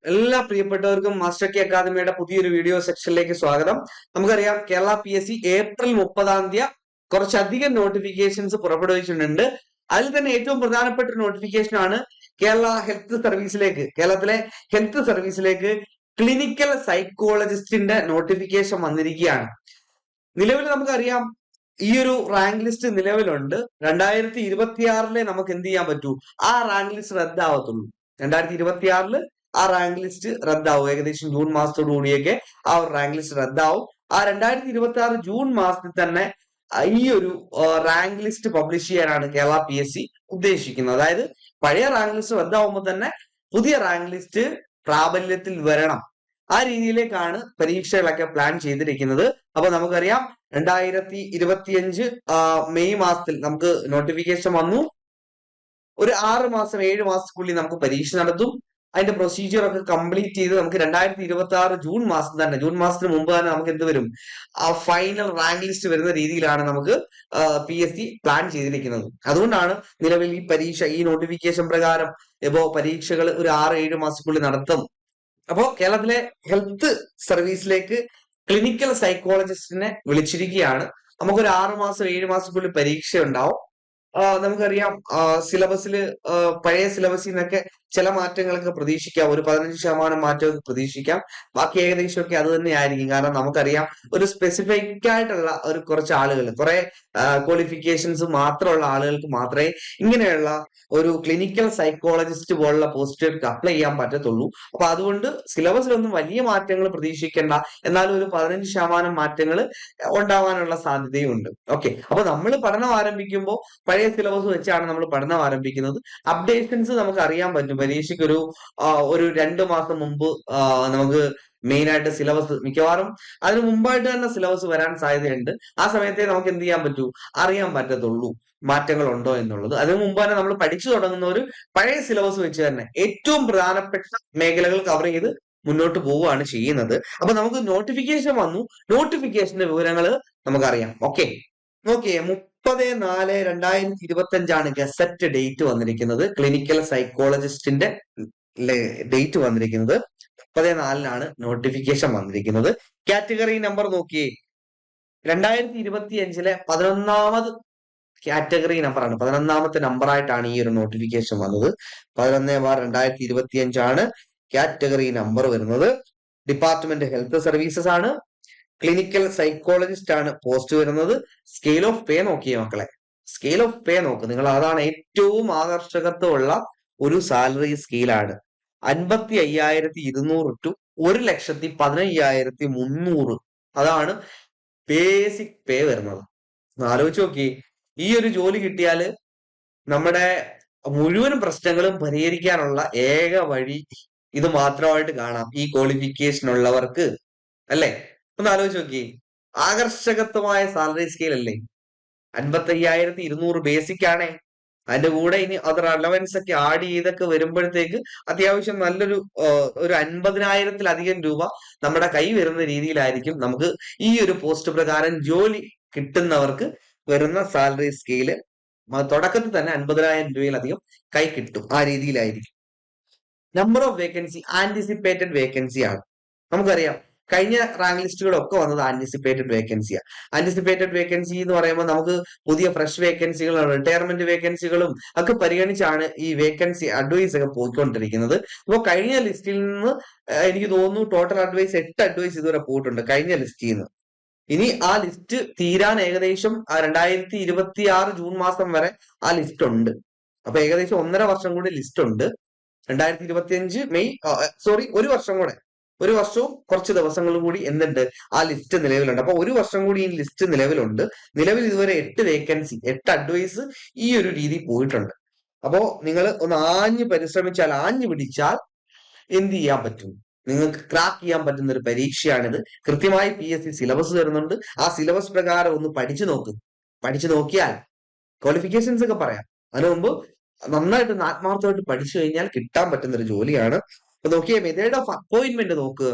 എല്ലാ പ്രിയപ്പെട്ടവർക്കും master K അക്കാദമിയുടെ പുതിയൊരു വീഡിയോ സെക്ഷനിലേക്ക് സ്വാഗതം. നമുക്കറിയാം കേരള PSC ഏപ്രിൽ 30 കുറച്ചധികം നോട്ടിഫിക്കേഷൻസ് പുറപ്പെടുവിച്ചിട്ടുണ്ട്. അതിൽ തന്നെ ഏറ്റവും പ്രധാനപ്പെട്ട ഒരു നോട്ടിഫിക്കേഷൻ ആണ് കേരളത്തിലെ ഹെൽത്ത് സർവീസിലേക്ക് ക്ലിനിക്കൽ സൈക്കോളജിസ്റ്റിന്റെ നോട്ടിഫിക്കേഷൻ വന്നിരിക്കുകയാണ്. നിലവിൽ നമുക്കറിയാം ഈ ഒരു റാങ്ക് ലിസ്റ്റ് നിലവിലുണ്ട്. 2026 നമുക്ക് എന്ത് ചെയ്യാൻ പറ്റൂ, ആ റാങ്ക് ലിസ്റ്റ് റദ്ദാവത്തുള്ളൂ. 2026 ആ റാങ്ക് ലിസ്റ്റ് റദ്ദാവും. ഏകദേശം ജൂൺ മാസത്തോടു കൂടിയൊക്കെ ആ ഒരു റാങ്ക് ലിസ്റ്റ് റദ്ദാവും. ആ 2026 ജൂൺ മാസത്തിൽ തന്നെ ഈ ഒരു റാങ്ക് ലിസ്റ്റ് പബ്ലിഷ് ചെയ്യാനാണ് കേരള PSC ഉദ്ദേശിക്കുന്നത്. അതായത് പഴയ റാങ്ക് ലിസ്റ്റ് റദ്ദാവുമ്പോൾ തന്നെ പുതിയ റാങ്ക് ലിസ്റ്റ് പ്രാബല്യത്തിൽ വരണം. ആ രീതിയിലേക്കാണ് പരീക്ഷകളൊക്കെ പ്ലാൻ ചെയ്തിരിക്കുന്നത്. അപ്പൊ നമുക്കറിയാം 2025 മെയ് മാസത്തിൽ നമുക്ക് നോട്ടിഫിക്കേഷൻ വന്നു. ഒരു 6 മാസം 7 മാസത്തിനുള്ളിൽ നമുക്ക് പരീക്ഷ നടത്തും. അതിന്റെ പ്രൊസീജിയർ ഒക്കെ കംപ്ലീറ്റ് ചെയ്ത് നമുക്ക് 2026 ജൂൺ മാസത്തിന് മുമ്പ് തന്നെ നമുക്ക് എന്ത് വരും, ആ ഫൈനൽ റാങ്ക് ലിസ്റ്റ് വരുന്ന രീതിയിലാണ് നമുക്ക് PSC പ്ലാൻ ചെയ്തിരിക്കുന്നത്. അതുകൊണ്ടാണ് നിലവിൽ ഈ നോട്ടിഫിക്കേഷൻ പ്രകാരം ഇപ്പോ പരീക്ഷകൾ ഒരു 6-7 മാസത്തിനുള്ളിൽ നടത്തും. അപ്പോ കേരളത്തിലെ ഹെൽത്ത് സർവീസിലേക്ക് ക്ലിനിക്കൽ സൈക്കോളജിസ്റ്റിനെ വിളിച്ചിരിക്കുകയാണ്. നമുക്കൊരു 6 മാസം 7 മാസത്തിനുള്ളിൽ പരീക്ഷ ഉണ്ടാവും. നമുക്കറിയാം സിലബസിൽ പഴയ സിലബസിൽ നിന്നൊക്കെ ചില മാറ്റങ്ങളൊക്കെ പ്രതീക്ഷിക്കാം. ഒരു 15% മാറ്റമൊക്കെ പ്രതീക്ഷിക്കാം. ബാക്കി ഏകദേശമൊക്കെ അത് തന്നെ ആയിരിക്കും. കാരണം നമുക്കറിയാം ഒരു സ്പെസിഫിക് ആയിട്ടുള്ള ഒരു കുറച്ച് ആളുകൾ, കുറെ ക്വാളിഫിക്കേഷൻസ് മാത്രമുള്ള ആളുകൾക്ക് മാത്രമേ ഇങ്ങനെയുള്ള ഒരു ക്ലിനിക്കൽ സൈക്കോളജിസ്റ്റ് പോലുള്ള പോസ്റ്റുകൾക്ക് അപ്ലൈ ചെയ്യാൻ പറ്റത്തുള്ളൂ. അപ്പൊ അതുകൊണ്ട് സിലബസിലൊന്നും വലിയ മാറ്റങ്ങൾ പ്രതീക്ഷിക്കേണ്ട. എന്നാലും ഒരു 15% മാറ്റങ്ങൾ ഉണ്ടാവാനുള്ള സാധ്യതയുണ്ട്. ഓക്കെ, അപ്പൊ നമ്മൾ പഠനം ആരംഭിക്കുമ്പോൾ പഴയ സിലബസ് വെച്ചാണ് നമ്മൾ പഠനം ആരംഭിക്കുന്നത്. അപ്ഡേഷൻസ് നമുക്ക് അറിയാൻ പറ്റും. പരീക്ഷയ്ക്ക് ഒരു 2 മാസം മുമ്പ് നമുക്ക് മെയിൻ ആയിട്ട് സിലബസ്, മിക്കവാറും അതിന് മുമ്പായിട്ട് തന്നെ സിലബസ് വരാൻ സാധ്യതയുണ്ട്. ആ സമയത്തെ നമുക്ക് എന്ത് ചെയ്യാൻ പറ്റൂ, അറിയാൻ പറ്റത്തുള്ളൂ മാറ്റങ്ങൾ ഉണ്ടോ എന്നുള്ളത്. അതിനു മുമ്പ് തന്നെ നമ്മൾ പഠിച്ചു തുടങ്ങുന്ന ഒരു പഴയ സിലബസ് വെച്ച് തന്നെ ഏറ്റവും പ്രധാനപ്പെട്ട മേഖലകൾ കവർ ചെയ്ത് മുന്നോട്ട് പോവുകയാണ് ചെയ്യുന്നത്. അപ്പൊ നമുക്ക് നോട്ടിഫിക്കേഷൻ വന്നു. നോട്ടിഫിക്കേഷന്റെ വിവരങ്ങൾ നമുക്കറിയാം. ഓക്കെ, നോക്കിയേ 30/4/2025 ഗസറ്റ് ഡേറ്റ് വന്നിരിക്കുന്നത്. ക്ലിനിക്കൽ സൈക്കോളജിസ്റ്റിന്റെ ഡേറ്റ് വന്നിരിക്കുന്നത് 30/4 നോട്ടിഫിക്കേഷൻ വന്നിരിക്കുന്നത്. കാറ്റഗറി നമ്പർ നോക്കിയേ, 2025 11ാമത് കാറ്റഗറി നമ്പറാണ്. 11ാമത്തെ നമ്പറായിട്ടാണ് ഈ ഒരു നോട്ടിഫിക്കേഷൻ വന്നത്. 11/2025 കാറ്റഗറി നമ്പർ വരുന്നത്. ഡിപ്പാർട്ട്മെന്റ് ഹെൽത്ത് സർവീസസ് ആണ്. ക്ലിനിക്കൽ സൈക്കോളജിസ്റ്റ് ആണ് പോസ്റ്റ് വരുന്നത്. സ്കെയിൽ ഓഫ് പേ നോക്കിയേ മക്കളെ, സ്കെയിൽ ഓഫ് പേ നോക്ക് നിങ്ങൾ. അതാണ് ഏറ്റവും ആകർഷകത്വമുള്ള ഒരു സാലറി സ്കെയിലാണ്. 55,200 ടു 1,15,300. അതാണ് ബേസിക് പേ വരുന്നത്. ആലോചിച്ച് നോക്കി, ഈ ഒരു ജോലി കിട്ടിയാല് നമ്മുടെ മുഴുവൻ പ്രശ്നങ്ങളും പരിഹരിക്കാനുള്ള ഏക വഴി ഇത് മാത്രമായിട്ട് കാണാം ഈ ക്വാളിഫിക്കേഷൻ ഉള്ളവർക്ക്, അല്ലേ? ഒന്ന് ആലോചിച്ച് നോക്കി, ആകർഷകത്വമായ സാലറി സ്കെയിൽ അല്ലേ? 55,200 ബേസിക് ആണേ. അതിന്റെ കൂടെ ഇനി അതർ അലവൻസ് ഒക്കെ ആഡ് ചെയ്തൊക്കെ വരുമ്പോഴത്തേക്ക് അത്യാവശ്യം നല്ലൊരു ഒരു 50,000-ലധികം രൂപ നമ്മുടെ കൈ വരുന്ന രീതിയിലായിരിക്കും നമുക്ക് ഈ ഒരു പോസ്റ്റ് പ്രകാരം ജോലി കിട്ടുന്നവർക്ക് വരുന്ന സാലറി സ്കെയില്. തുടക്കത്തിൽ തന്നെ 50,000 രൂപയിലധികം കൈ കിട്ടും. ആ രീതിയിലായിരിക്കും. Number of vacancy anticipated vacancy ആണ്. നമുക്കറിയാം കഴിഞ്ഞ റാങ്ക് ലിസ്റ്റുകളൊക്കെ വന്നത് ആന്റിസിപ്പേറ്റഡ് വേക്കൻസിയാണ്. ആന്റിസിപ്പേറ്റഡ് വേക്കൻസി എന്ന് പറയുമ്പോൾ നമുക്ക് പുതിയ ഫ്രഷ് വേക്കൻസികളും റിട്ടയർമെന്റ് വേക്കൻസികളും ഒക്കെ പരിഗണിച്ചാണ് ഈ വേക്കൻസി അഡ്വൈസ് ഒക്കെ പോയിക്കൊണ്ടിരിക്കുന്നത്. അപ്പോൾ കഴിഞ്ഞ ലിസ്റ്റിൽ നിന്ന് എനിക്ക് തോന്നുന്നു ടോട്ടൽ അഡ്വൈസ് 8 അഡ്വൈസ് ഇതുവരെ പോയിട്ടുണ്ട് കഴിഞ്ഞ ലിസ്റ്റിൽ നിന്ന്. ഇനി ആ ലിസ്റ്റ് തീരാൻ ഏകദേശം 2026 ജൂൺ മാസം വരെ ആ ലിസ്റ്റ് ഉണ്ട്. അപ്പൊ ഏകദേശം 1.5 വർഷം കൂടി ലിസ്റ്റ് ഉണ്ട്. 2025 മെയ് ഒരു വർഷവും കുറച്ച് ദിവസങ്ങൾ കൂടി എന്തുണ്ട്, ആ ലിസ്റ്റ് നിലവിലുണ്ട്. അപ്പൊ ഒരു വർഷം കൂടി ഈ ലിസ്റ്റ് നിലവിലുണ്ട്. നിലവിൽ ഇതുവരെ 8 വേക്കൻസി 8 അഡ്വൈസ് ഈ ഒരു രീതി പോയിട്ടുണ്ട്. അപ്പോ നിങ്ങൾ ഒന്ന് ആഞ്ഞു പരിശ്രമിച്ചാൽ, ആഞ്ഞു പിടിച്ചാൽ എന്ത് ചെയ്യാൻ പറ്റും, നിങ്ങൾക്ക് ക്രാക്ക് ചെയ്യാൻ പറ്റുന്ന ഒരു പരീക്ഷയാണിത്. കൃത്യമായി PSC സിലബസ് തരുന്നുണ്ട്. ആ സിലബസ് പ്രകാരം ഒന്ന് പഠിച്ചു നോക്കിയാൽ ക്വാളിഫിക്കേഷൻസ് ഒക്കെ പറയാം. അതിനു മുമ്പ് നന്നായിട്ട് ആത്മാർത്ഥമായിട്ട് പഠിച്ചു കഴിഞ്ഞാൽ കിട്ടാൻ പറ്റുന്ന ഒരു ജോലിയാണ്. അപ്പൊ നോക്കിയേ, മെത്തേഡ് ഓഫ് അപ്പോയിന്റ്മെന്റ് നോക്കുക.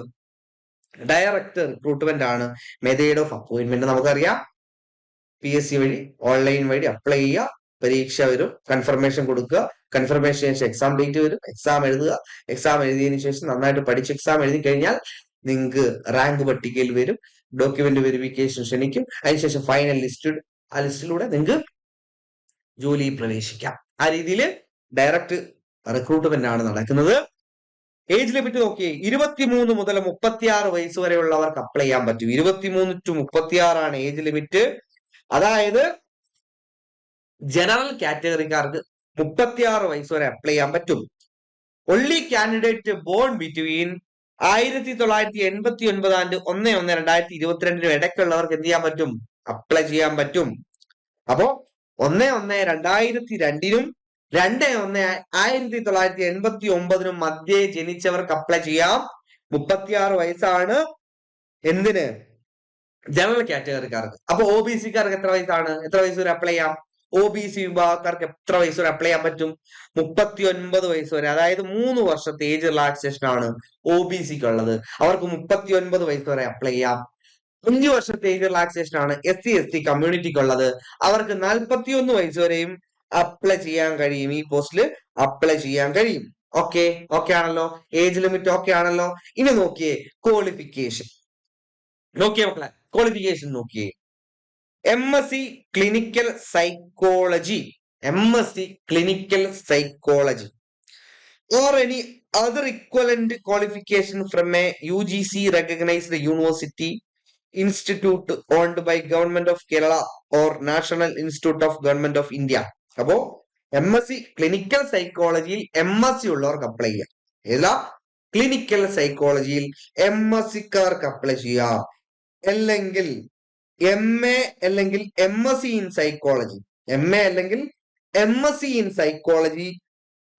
ഡയറക്റ്റ് റിക്രൂട്ട്മെന്റ് ആണ് മെത്തേഡ് ഓഫ് അപ്പോയിന്റ്മെന്റ്. നമുക്കറിയാം PSC വഴി ഓൺലൈൻ വഴി അപ്ലൈ ചെയ്യുക, പരീക്ഷ വരും, കൺഫർമേഷൻ കൊടുക്കുക, കൺഫർമേഷൻ ശേഷം എക്സാം ഡേറ്റ് വരും. എക്സാം എഴുതുക. എക്സാം എഴുതിയതിനു ശേഷം നന്നായിട്ട് പഠിച്ച് എക്സാം എഴുതി കഴിഞ്ഞാൽ നിങ്ങൾക്ക് റാങ്ക് പട്ടികയിൽ വരും. ഡോക്യുമെന്റ് വെരിഫിക്കേഷൻ ക്ഷണിക്കും. അതിനുശേഷം ഫൈനൽ ലിസ്റ്റ്, ആ ലിസ്റ്റിലൂടെ നിങ്ങൾക്ക് ജോലിയിൽ പ്രവേശിക്കാം. ആ രീതിയിൽ ഡയറക്റ്റ് റിക്രൂട്ട്മെന്റ് ആണ് നടക്കുന്നത്. ഏജ് ലിമിറ്റ് നോക്കിയേ, 23 മുതൽ 36 വയസ്സ് വരെയുള്ളവർക്ക് അപ്ലൈ ചെയ്യാൻ പറ്റും. 23 to 36 ഏജ് ലിമിറ്റ്. അതായത് ജനറൽ കാറ്റഗറിക്കാർക്ക് 36 വയസ്സ് വരെ അപ്ലൈ ചെയ്യാൻ പറ്റും. Only candidate born between 1989 and 1/1/2022 ഇടയ്ക്കുള്ളവർക്ക് എന്ത് ചെയ്യാൻ പറ്റും? അപ്ലൈ ചെയ്യാൻ പറ്റും. അപ്പോ 1/1/2002 2/1/1989 മധ്യേ ജനിച്ചവർക്ക് അപ്ലൈ ചെയ്യാം. 36 വയസ്സാണ് എന്തിന്? ജനറൽ കാറ്റഗറിക്കാർക്ക്. അപ്പൊ ഒ ബി സിക്കാർക്ക് എത്ര വയസ്സാണ്? എത്ര വയസ്സ് വരെ അപ്ലൈ ചെയ്യാം? ഒ ബി സി വിഭാഗക്കാർക്ക് എത്ര വയസ്സ് വരെ അപ്ലൈ ചെയ്യാൻ പറ്റും? 39 വയസ്സ് വരെ. അതായത് 3 വർഷത്തെ ഏജ് റിലാക്സേഷൻ ആണ് ഒ ബി സിക്ക് ഉള്ളത്. അവർക്ക് 39 വയസ്സ് വരെ അപ്ലൈ ചെയ്യാം. 5 വർഷത്തെ ഏജ് റിലാക്സേഷൻ ആണ് എസ് സി എസ് ടി കമ്മ്യൂണിറ്റിക്ക് ഉള്ളത്. അവർക്ക് 41 വയസ്സ് വരെയും അപ്ലൈ ചെയ്യാൻ കഴിയും. ഈ പോസ്റ്റിൽ അപ്ലൈ ചെയ്യാൻ കഴിയും. ഓക്കെ ആണല്ലോ? ഏജ് ലിമിറ്റ് ഓക്കെ ആണല്ലോ? ഇനി നോക്കിയേ ക്വാളിഫിക്കേഷൻ. നോക്കിയേ മക്കളെ, ക്വാളിഫിക്കേഷൻ നോക്കിയേ. MSc clinical psychology, MSc clinical psychology or any other equivalent qualification from a UGC recognized university, institute owned by Government of Kerala or National Institute of Government of India. അപ്പോ MSc clinical സൈക്കോളജിയിൽ MSc ഉള്ളവർക്ക് apply ചെയ്യാം. ഏതാ? Clinical സൈക്കോളജിയിൽ MSc കാർക്ക് apply ചെയ്യാം. അല്ലെങ്കിൽ MA അല്ലെങ്കിൽ MSc ഇൻ സൈക്കോളജി, MA അല്ലെങ്കിൽ MSc in psychology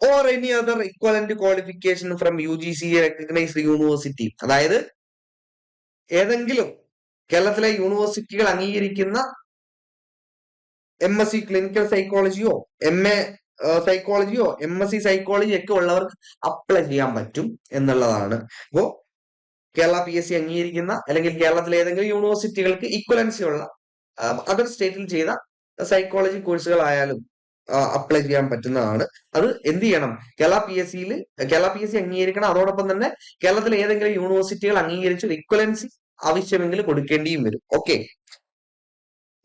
or any other equivalent qualification from UGC recognized university. അതായത് ഏതെങ്കിലും കേരളത്തിലെ യൂണിവേഴ്സിറ്റികൾ അംഗീകരിക്കുന്ന MSc ക്ലിനിക്കൽ സൈക്കോളജിയോ MA സൈക്കോളജിയോ MSc സൈക്കോളജി ഒക്കെ ഉള്ളവർക്ക് അപ്ലൈ ചെയ്യാൻ പറ്റും എന്നുള്ളതാണ്. അപ്പോ കേരള PSC അംഗീകരിക്കുന്ന അല്ലെങ്കിൽ കേരളത്തിലെ ഏതെങ്കിലും യൂണിവേഴ്സിറ്റികൾക്ക് ഈക്വലൻസി ഉള്ള അതർ സ്റ്റേറ്റിൽ ചെയ്ത സൈക്കോളജി കോഴ്സുകളായാലും അപ്ലൈ ചെയ്യാൻ പറ്റുന്നതാണ്. അത് എന്ത് ചെയ്യണം? കേരള PSC അംഗീകരിക്കണം. അതോടൊപ്പം തന്നെ കേരളത്തിലെ ഏതെങ്കിലും യൂണിവേഴ്സിറ്റികൾ അംഗീകരിച്ച് ഇക്വലൻസി ആവശ്യമെങ്കിൽ കൊടുക്കേണ്ടിയും വരും. Okay.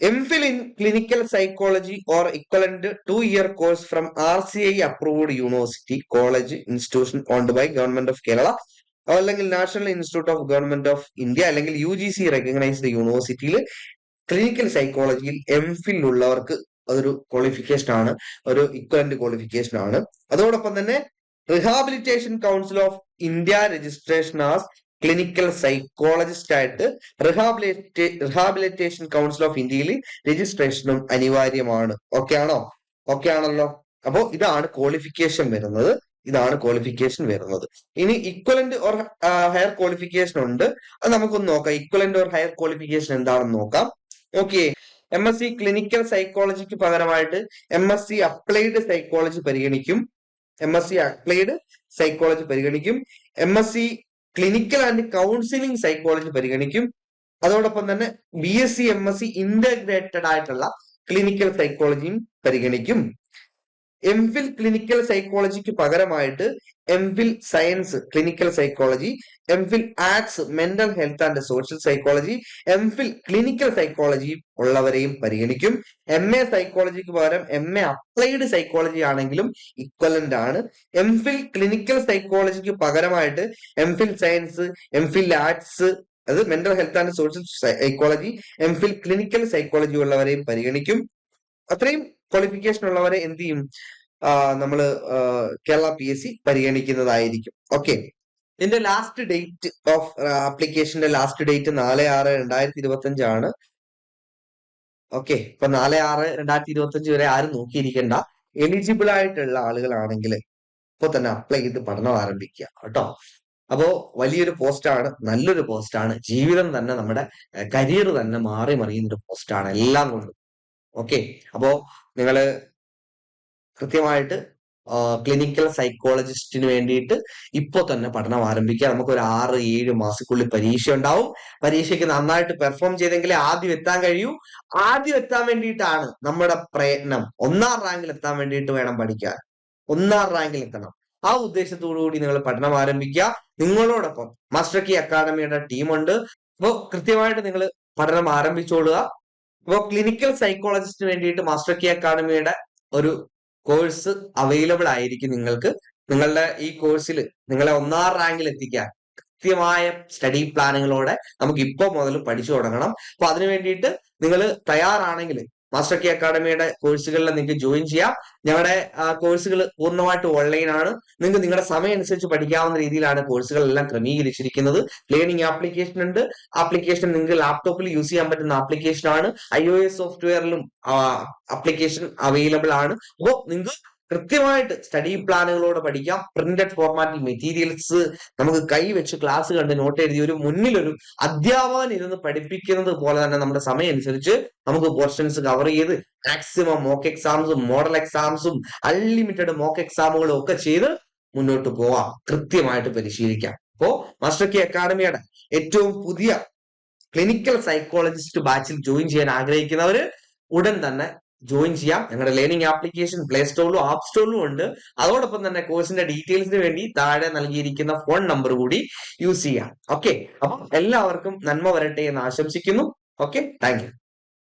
MPhil in clinical psychology or equivalent 2-year course from RCI approved university, college, institution owned by Government of Kerala അല്ലെങ്കിൽ national institute of government of India അല്ലെങ്കിൽ UGC റെക്കഗ്നൈസ്ഡ് യൂണിവേഴ്സിറ്റിയിൽ ക്ലിനിക്കൽ സൈക്കോളജിയിൽ MPhil ഉള്ളവർക്ക് അതൊരു qualification ആണ്, ഒരു equivalent qualification ആണ്. അതോടൊപ്പം തന്നെ rehabilitation council of India registration as clinical psychologist ആയിട്ട് റിഹാബിലിറ്റേഷൻ കൗൺസിൽ ഓഫ് ഇന്ത്യയിൽ രജിസ്ട്രേഷനും അനിവാര്യമാണ്. ഓക്കെ ആണോ? ഓക്കെ ആണല്ലോ? അപ്പോ ഇതാണ് ക്വാളിഫിക്കേഷൻ വരുന്നത്. ഇനി ഇക്വലന്റ് ഓർ ഹയർ ക്വാളിഫിക്കേഷൻ ഉണ്ട്. അത് നമുക്കൊന്ന് നോക്കാം. ഇക്വലന്റ് ഓർ ഹയർ ക്വാളിഫിക്കേഷൻ എന്താണെന്ന് നോക്കാം. ഓക്കെ. MSc ക്ലിനിക്കൽ സൈക്കോളജിക്ക് പകരമായിട്ട് MSc അപ്ലൈഡ് സൈക്കോളജി പരിഗണിക്കും. MSc clinical and counselling psychology പരിഗണിക്കും. അതോടൊപ്പം തന്നെ BSc MSc ഇന്റഗ്രേറ്റഡ് ആയിട്ടുള്ള ക്ലിനിക്കൽ സൈക്കോളജിയും പരിഗണിക്കും. MPhil ക്ലിനിക്കൽ സൈക്കോളജിക്ക് പകരമായിട്ട് MPhil science clinical psychology, MPhil arts mental health and social psychology, MPhil clinical psychology ഉള്ളവരെയും പരിഗണിക്കും. MA സൈക്കോളജിക്ക് പകരം MA അപ്ലൈഡ് സൈക്കോളജി ആണെങ്കിലും ഇക്വലന്റ് ആണ്. MPhil ക്ലിനിക്കൽ സൈക്കോളജിക്ക് പകരമായിട്ട് MPhil സയൻസ്, MPhil ആർട്സ്, അത് mental health and social psychology, MPhil clinical psychology ഉള്ളവരെയും പരിഗണിക്കും. അത്രയും ക്വാളിഫിക്കേഷൻ ഉള്ളവരെ എന്ത് ചെയ്യും? നമ്മള് കേരള PSC പരിഗണിക്കുന്നതായിരിക്കും. ഓക്കെ. ഇതിന്റെ ലാസ്റ്റ് ഡേറ്റ് ഓഫ് ആപ്ലിക്കേഷന്റെ ലാസ്റ്റ് ഡേറ്റ് 4/6/2025 ആണ്. ഓക്കെ. ഇപ്പൊ 4/6/2025 വരെ ആരും നോക്കിയിരിക്കേണ്ട. എലിജിബിൾ ആയിട്ടുള്ള ആളുകളാണെങ്കിൽ ഇപ്പൊ തന്നെ അപ്ലൈ ചെയ്ത് പഠനം ആരംഭിക്കുക കേട്ടോ. അപ്പോ വലിയൊരു പോസ്റ്റാണ്, നല്ലൊരു പോസ്റ്റാണ്. ജീവിതം തന്നെ, നമ്മുടെ കരിയർ തന്നെ മാറി മറിയുന്ന ഒരു പോസ്റ്റാണ് എല്ലാം കൊണ്ടും. ഓക്കെ. അപ്പോ നിങ്ങള് കൃത്യമായിട്ട് ക്ലിനിക്കൽ സൈക്കോളജിസ്റ്റിന് വേണ്ടിയിട്ട് ഇപ്പൊ തന്നെ പഠനം ആരംഭിക്കുക. നമുക്കൊരു 6-7 മാസത്തിനുള്ളിൽ പരീക്ഷ ഉണ്ടാവും. പരീക്ഷയ്ക്ക് നന്നായിട്ട് പെർഫോം ചെയ്തെങ്കിലേ ആദ്യം എത്താൻ കഴിയൂ. ആദ്യം എത്താൻ വേണ്ടിയിട്ടാണ് നമ്മുടെ പ്രയത്നം. 1ാം റാങ്കിൽ എത്താൻ വേണ്ടിയിട്ട് വേണം പഠിക്കാൻ. ഒന്നാം റാങ്കിൽ എത്തണം. ആ ഉദ്ദേശത്തോടു കൂടി നിങ്ങൾ പഠനം ആരംഭിക്കുക. നിങ്ങളോടൊപ്പം മാസ്റ്റർ കീ അക്കാഡമിയുടെ ടീമുണ്ട്. അപ്പോൾ കൃത്യമായിട്ട് നിങ്ങൾ പഠനം ആരംഭിച്ചോളുക. അപ്പോൾ ക്ലിനിക്കൽ സൈക്കോളജിസ്റ്റിന് വേണ്ടിയിട്ട് മാസ്റ്റർ കീ അക്കാഡമിയുടെ ഒരു കോഴ്സ് അവൈലബിൾ ആയിരിക്കും നിങ്ങൾക്ക്. നിങ്ങളുടെ ഈ കോഴ്സിൽ നിങ്ങളെ ഒന്നാം റാങ്കിൽ എത്തിക്കാൻ കൃത്യമായ സ്റ്റഡി പ്ലാനുകളോടെ നമുക്ക് ഇപ്പോൾ മുതൽ പഠിച്ചു തുടങ്ങണം. അപ്പൊ അതിനു വേണ്ടിയിട്ട് നിങ്ങൾ തയ്യാറാണെങ്കിൽ മാസ്റ്റർ കീ അക്കാഡമിയുടെ കോഴ്സുകളിൽ നിങ്ങൾക്ക് ജോയിൻ ചെയ്യാം. ഞങ്ങളുടെ കോഴ്സുകൾ പൂർണ്ണമായിട്ട് ഓൺലൈൻ ആണ്. നിങ്ങൾക്ക് നിങ്ങളുടെ സമയം അനുസരിച്ച് പഠിക്കാവുന്ന രീതിയിലാണ് കോഴ്സുകളെല്ലാം ക്രമീകരിച്ചിരിക്കുന്നത്. ലേണിംഗ് ആപ്ലിക്കേഷൻ ഉണ്ട്. ആപ്ലിക്കേഷൻ നിങ്ങൾക്ക് ലാപ്ടോപ്പിൽ യൂസ് ചെയ്യാൻ പറ്റുന്ന ആപ്ലിക്കേഷൻ ആണ്. iOS സോഫ്റ്റ്വെയറിലും ആപ്ലിക്കേഷൻ അവൈലബിൾ ആണ്. അപ്പോൾ നിങ്ങൾക്ക് കൃത്യമായിട്ട് സ്റ്റഡി പ്ലാനുകളോടെ പഠിക്കാം. പ്രിന്റഡ് ഫോർമാറ്റിൽ മെറ്റീരിയൽസ് നമുക്ക് കൈവച്ച് ക്ലാസ് കണ്ട് നോട്ട് എഴുതി ഒരു മുന്നിലൊരു അധ്യാപകൻ ഇരുന്ന് പഠിപ്പിക്കുന്നത് പോലെ തന്നെ നമ്മുടെ സമയം അനുസരിച്ച് നമുക്ക് പോർഷൻസ് കവർ ചെയ്ത് മാക്സിമം മോക്ക് എക്സാംസും മോഡൽ എക്സാംസും അൺലിമിറ്റഡ് മോക്ക് എക്സാമുകളും ഒക്കെ ചെയ്ത് മുന്നോട്ട് പോവാം. കൃത്യമായിട്ട് പരിശീലിക്കാം. അപ്പോ മാസ്റ്റർ കീ അക്കാഡമിയുടെ ഏറ്റവും പുതിയ ക്ലിനിക്കൽ സൈക്കോളജിസ്റ്റ് ബാച്ചിൽ ജോയിൻ ചെയ്യാൻ ആഗ്രഹിക്കുന്നവര് ഉടൻ തന്നെ ജോയിൻ ചെയ്യാം. ഞങ്ങളുടെ ലേണിംഗ് ആപ്ലിക്കേഷൻ പ്ലേ സ്റ്റോറിലും ആപ്പ് സ്റ്റോറിലും ഉണ്ട്. അതോടൊപ്പം തന്നെ കോഴ്സിന്റെ ഡീറ്റെയിൽസിന് വേണ്ടി താഴെ നൽകിയിരിക്കുന്ന ഫോൺ നമ്പർ കൂടി യൂസ് ചെയ്യാം. ഓക്കെ, അപ്പം എല്ലാവർക്കും നന്മ വരട്ടെ എന്ന് ആശംസിക്കുന്നു. Okay, thank you.